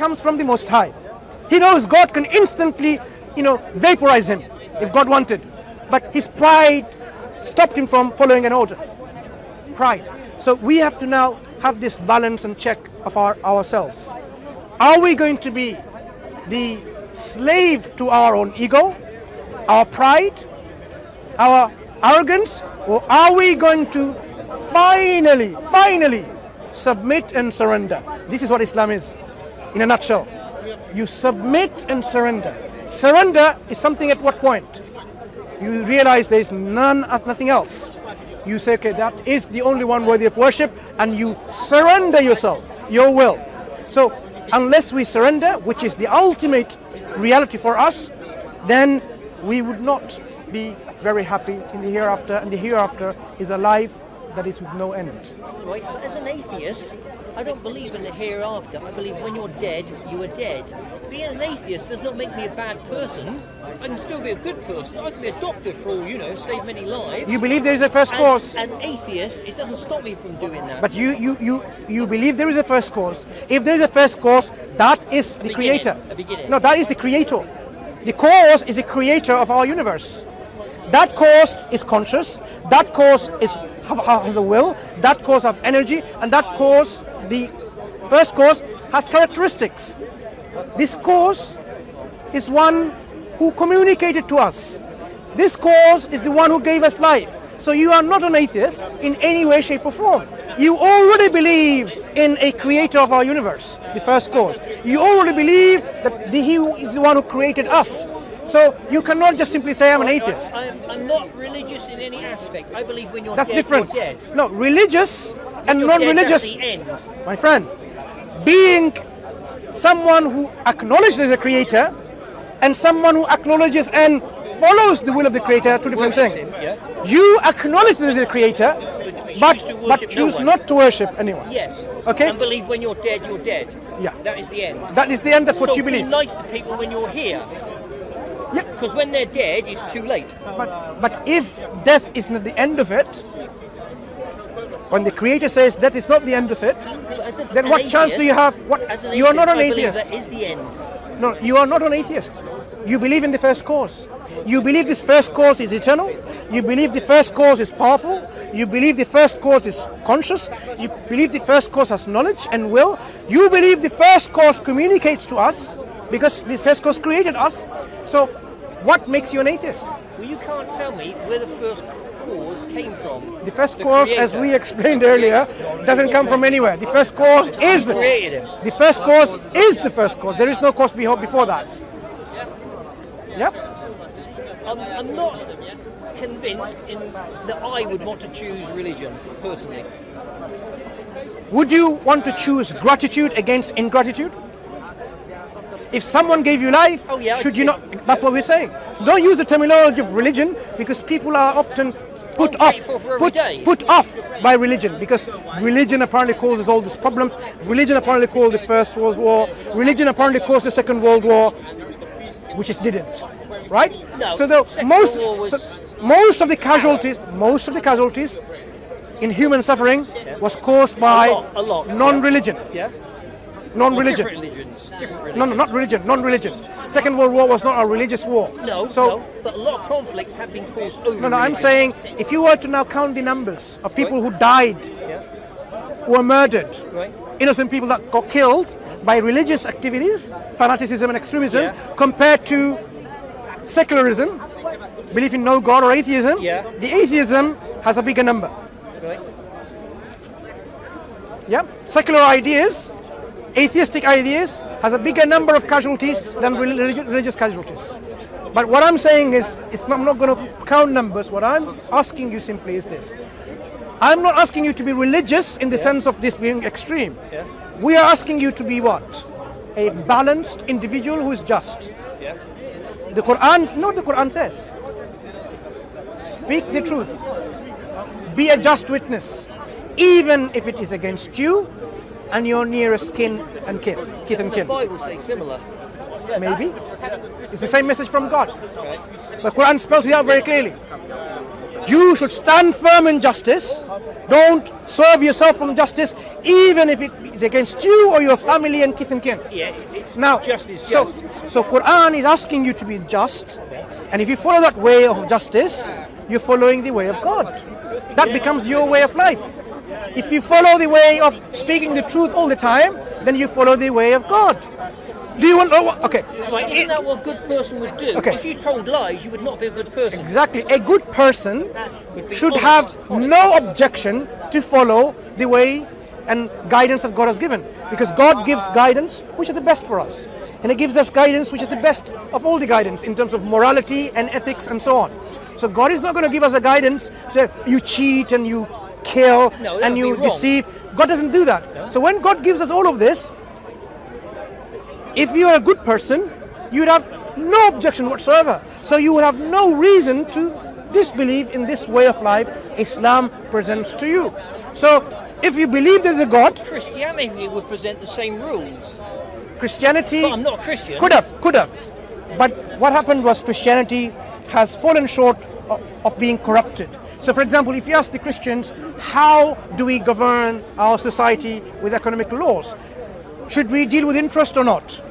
comes from the Most High. He knows God can instantly, vaporize him if God wanted. But his pride stopped him from following an order. Pride. So we have to now have this balance and check of ourselves. Are we going to be the slave to our own ego, our pride, our arrogance, or are we going to finally submit and surrender? This is what Islam is, in a nutshell. You submit and surrender. Surrender is something at what point? You realize there is nothing else. You say, okay, that is the only one worthy of worship, and you surrender yourself, your will. So unless we surrender, which is the ultimate reality for us, then we would not be very happy in the hereafter, and the hereafter is a life that is with no end. Right, but as an atheist, I don't believe in the hereafter. I believe when you're dead, you are dead. Being an atheist does not make me a bad person. I can still be a good person. I can be a doctor for all, save many lives. You believe there is a first cause? As an atheist, it doesn't stop me from doing that. But you believe there is a first cause. If there is a first cause, that is the creator. No, that is the creator. The cause is the creator of our universe. That cause is conscious. That cause has a will. That cause has energy, and that cause, the first cause, has characteristics. This cause is one who communicated to us. This cause is the one who gave us life. So you are not an atheist in any way, shape or form. You already believe in a creator of our universe, the first cause. You already believe that he is the one who created us. So you cannot just simply say I'm an atheist. I'm not religious in any aspect. I believe when you're that's dead, different. you're dead. No, religious and non-religious. That's the end. My friend, being someone who acknowledges there's a creator and someone who acknowledges and follows the will of the creator are two different things. You acknowledge there's a creator, but choose not to worship anyone. Yes. Okay. And believe when you're dead, you're dead. Yeah. That is the end. That is the end. That's what you believe. So be nice to people when you're here. Yeah. Because when they're dead, it's too late. But if death is not the end of it, when the creator says that is not the end of it, then what chance do you have? You are not an atheist. That is the end. No, you are not an atheist. You believe in the first cause. You believe this first cause is eternal. You believe the first cause is powerful. You believe the first cause is conscious. You believe the first cause has knowledge and will. You believe the first cause communicates to us because the first cause created us. So what makes you an atheist? Well, you can't tell me where the first cause came from. The first cause, as we explained earlier, doesn't come from anywhere. The first cause is the first cause is the first cause. There is no cause before that. Yep. I'm not convinced that I would want to choose religion, personally. Would you want to choose gratitude against ingratitude? If someone gave you life, should you not? That's what we're saying. So don't use the terminology of religion because people are often put off by religion because religion apparently causes all these problems. Religion apparently caused the First World War. Religion apparently caused the Second World War, which it didn't. Right? No, so most of the casualties in human suffering was caused by a lot. non-religion. Yeah. Non-religion. Different religions. No, not religion. Non-religion. Second World War was not a religious war. No, but a lot of conflicts have been caused over. No, I'm saying if you were to now count the numbers of people who died, who were murdered, innocent people that got killed by religious activities, fanaticism and extremism, compared to secularism, belief in no God or atheism, the atheism has a bigger number. Yeah, secular ideas, atheistic ideas has a bigger number of casualties than religious casualties. But what I'm saying is, I'm not going to count numbers. What I'm asking you simply is this. I'm not asking you to be religious in the sense of this being extreme. We are asking you to be what? A balanced individual who is just. The Quran, what the Quran says. Speak the truth. Be a just witness, even if it is against you and your nearest kin and kith and kin. The Bible says similar. Maybe. It's the same message from God. The Quran spells it out very clearly. You should stand firm in justice. Don't serve yourself from justice, even if it is against you or your family and kith and kin. Yeah, it's Now, just is just. so Quran is asking you to be just, and if you follow that way of justice, you're following the way of God. That becomes your way of life. If you follow the way of speaking the truth all the time, then you follow the way of God. Do you want? Oh, okay. Right, isn't that what a good person would do? Okay. If you told lies, you would not be a good person. Exactly. A good person Would be should honest. have no objection to follow the way and guidance that God has given, because God gives guidance which is the best for us, and He gives us guidance which is the best of all the guidance in terms of morality and ethics and so on. So God is not going to give us a guidance say you cheat and you kill No, that and would you be wrong. deceive. God doesn't do that. So when God gives us all of this, if you are a good person, you would have no objection whatsoever. So you would have no reason to disbelieve in this way of life Islam presents to you. So if you believe there is a God, Christianity would present the same rules. Christianity But I'm not a Christian. could have. But what happened was Christianity has fallen short of being corrupted. So for example, if you ask the Christians, how do we govern our society with economic laws? Should we deal with interest or not?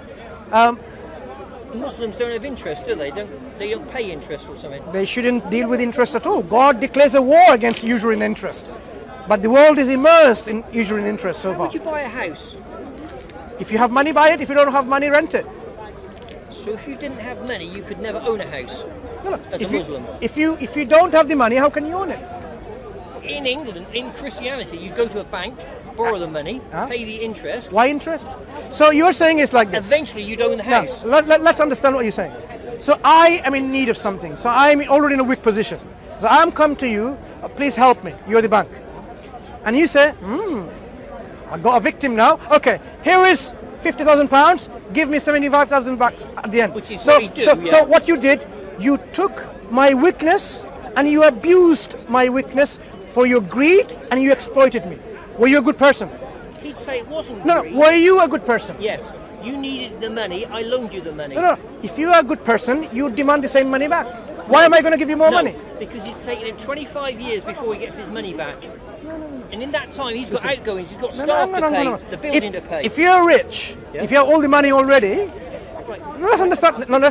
Muslims don't have interest, do they? They don't pay interest or something. They shouldn't deal with interest at all. God declares a war against usury and interest. But the world is immersed in usury and interest so How far. would you buy a house? If you have money, buy it. If you don't have money, rent it. So if you didn't have money, you could never own a house No. as If a Muslim. if you don't have the money, how can you own it? In England, in Christianity, you go to a bank, borrow the money, pay the interest. Why interest? So you're saying it's like this. Eventually, you'd own the Now, house. let's understand what you're saying. So I am in need of something. So I'm already in a weak position. So I'm come to you, please help me. You're the bank. And you say, I've got a victim now. Okay, here is £50,000. Give me 75,000 bucks at the end. Which is so, what you do, so, yeah. so what you did, you took my weakness and you abused my weakness for your greed and you exploited me. Were you a good person? He'd say it wasn't No, greed. were you a good person? Yes, you needed the money, I loaned you the money. No. If you are a good person, you demand the same money back. Why am I going to give you more No, money? because it's taken him 25 years before he gets his money back. And in that time, he's got outgoings, he's got staff to pay, the building to pay. If you're rich, if you have all the money already, Right. let's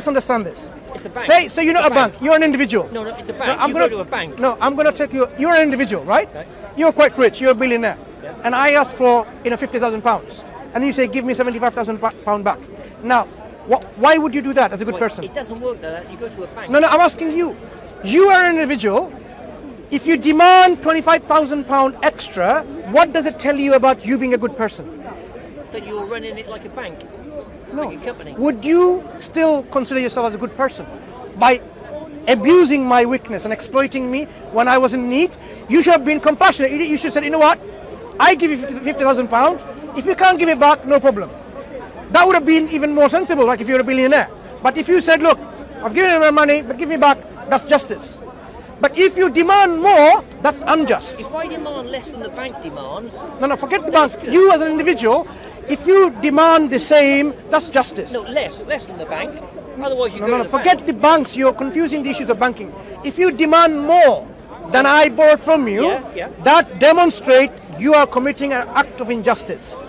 understand this. It's a bank. So you're It's not a bank. You're an individual. No, it's a bank. I'm You gonna, go to a bank. No, I'm going to take you. You're an individual, right? Okay. You're quite rich. You're a billionaire. And I ask for £50,000, and you say give me £75,000 back. Now, why would you do that as a good Well, person? It doesn't work like that. You go to a bank. No, I'm asking you. You are an individual. If you demand £25,000 extra, what does it tell you about you being a good person? That you're running it like a bank, No. like a company. Would you still consider yourself as a good person by abusing my weakness and exploiting me when I was in need? You should have been compassionate. You should have said, you know what? I give you £50,000. If you can't give it back, no problem. That would have been even more sensible, like if you're a billionaire. But if you said, look, I've given you my money, but give me back, that's justice. But if you demand more, that's unjust. If I demand less than the bank demands, No, forget the That's bank. good. You as an individual, if you demand the same, that's justice. no, less than the bank. Otherwise, you go No, to the forget bank. the banks. You're confusing the issues of banking. If you demand more than I borrowed from you, Yeah. that demonstrates you are committing an act of injustice.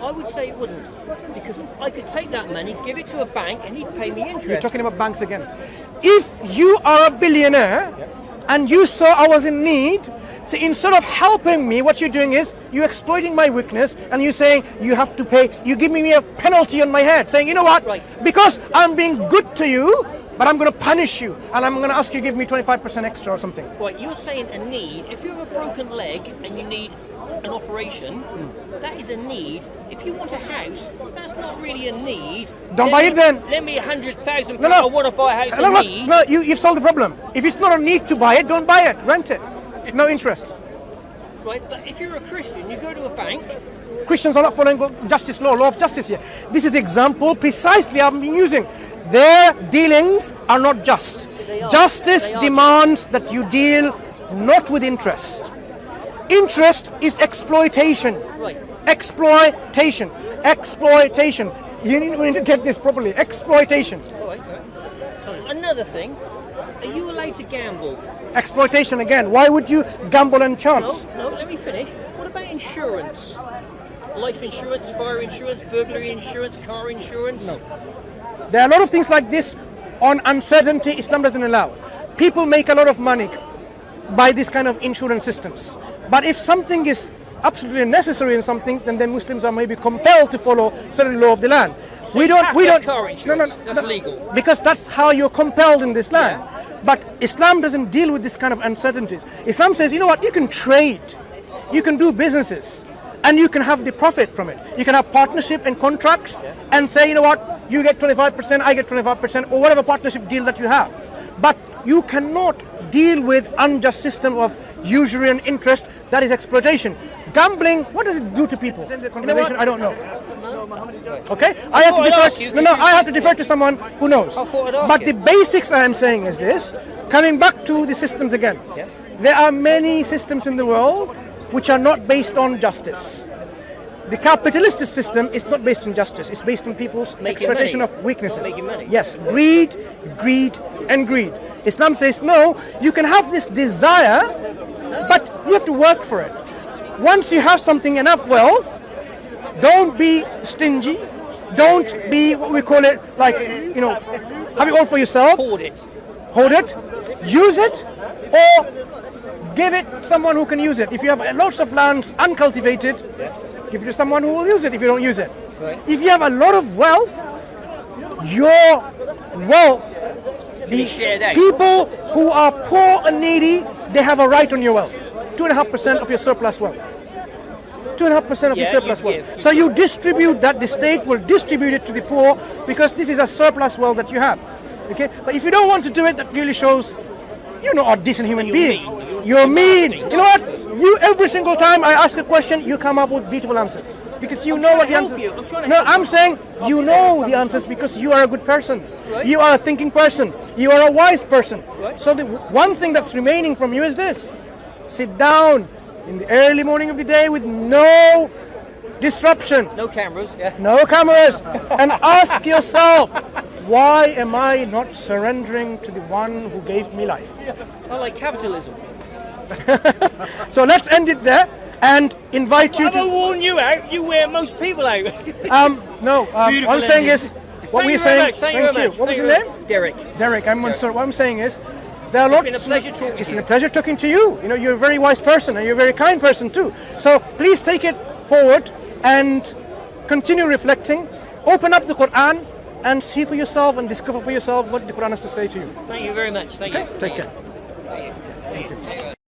I would say it wouldn't, because I could take that money, give it to a bank, and he'd pay me interest. You're talking about banks again. If you are a billionaire and you saw I was in need, so instead of helping me, what you're doing is you're exploiting my weakness and you're saying you have to pay, you're giving me a penalty on my head, saying, you know what, Right. because I'm being good to you, but I'm going to punish you and I'm going to ask you to give me 25% extra or something. Right, you're saying a need. If you have a broken leg and you need an operation, that is a need. If you want a house, that's not really a need. Don't buy it then. Lend me £100,000. No. I want to buy a house. No, I need. you've solved the problem. If it's not a need to buy it, don't buy it, rent it. No interest. Right, but if you're a Christian, you go to a bank. Christians are not following justice law of justice here. This is example precisely I've been using. Their dealings are not just. They are. Justice They are. demands that you deal not with interest. Interest is exploitation. Right. Exploitation. You need to get this properly. Exploitation. Right. Another thing, are you allowed to gamble exploitation again. Why would you gamble and chance? No, let me finish. What about insurance? Life insurance, fire insurance, burglary insurance, car insurance? No. There are a lot of things like this on uncertainty Islam doesn't allow. People make a lot of money by this kind of insurance systems. But if something is absolutely necessary in something, then Muslims are maybe compelled to follow certain law of the land. So we don't car insurance. That's legal. Because that's how you're compelled in this land. Yeah. But Islam doesn't deal with this kind of uncertainties. Islam says, you know what, you can trade, you can do businesses, and you can have the profit from it. You can have partnership and contracts and say, you know what, you get 25%, I get 25%, or whatever partnership deal that you have. But you cannot deal with unjust system of usury and interest, that is exploitation. Gambling, what does it do to people? I don't know. Okay? I have to defer to someone who knows. But the basics I am saying is this, coming back to the systems again. There are many systems in the world which are not based on justice. The capitalist system is not based on justice. It's based on people's exploitation of weaknesses. Yes, greed, and greed. Islam says, no, you can have this desire, but you have to work for it. Once you have something, enough wealth, don't be stingy. Don't be, what we call it, like, you know, have it all for yourself. Hoard it. Hold it, use it, or give it to someone who can use it. If you have lots of lands uncultivated, give it to someone who will use it if you don't use it. Right. If you have a lot of wealth, your wealth, the people who are poor and needy, they have a right on your wealth. 2.5% of your surplus wealth. 2.5% of your surplus wealth. So you distribute that, the state will distribute it to the poor because this is a surplus wealth that you have. Okay? But if you don't want to do it, that really shows you're not a decent human being. You're mean. You know what? You, every single time I ask a question, you come up with beautiful answers. Because you know what the answers are. No, I'm saying you know the answers because you are a good person. Right. You are a thinking person. You are a wise person. Right. So the one thing that's remaining from you is this. Sit down in the early morning of the day with no disruption. No cameras. No cameras. And ask yourself, why am I not surrendering to the one who gave me life? I like capitalism. So let's end it there and invite you to... I warn you out, you wear most people out. What I'm saying is... What we're saying... Thank you. What was your name? Derek, I'm Mansour. What I'm saying is... There are lots. It's been a pleasure talking to you. You know, you're a very wise person and you're a very kind person too. So please take it forward and continue reflecting. Open up the Quran and see for yourself and discover for yourself what the Quran has to say to you. Thank you very much. Thank you. Take care. Thank you.